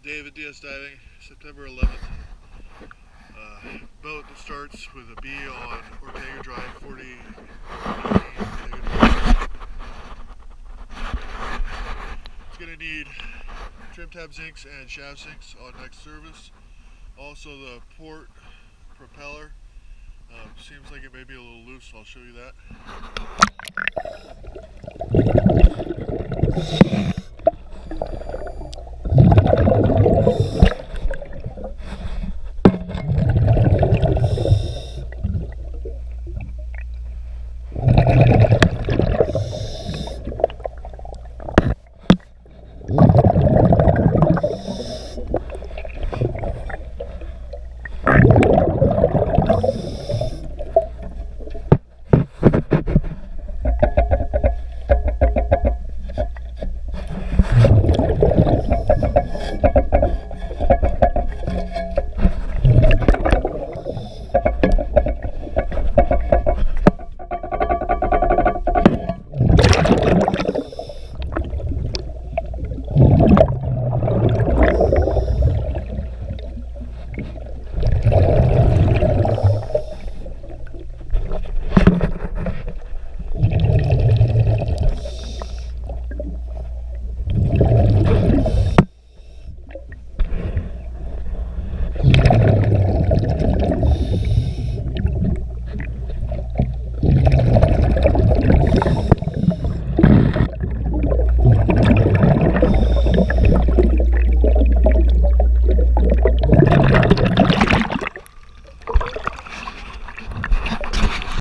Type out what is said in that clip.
David DS Diving, September 11th. Boat that starts with a B on Ortega Drive, 40. It's going to need trim tab zincs and shaft zincs on next service. Also the port propeller seems like it may be a little loose, so I'll show you that.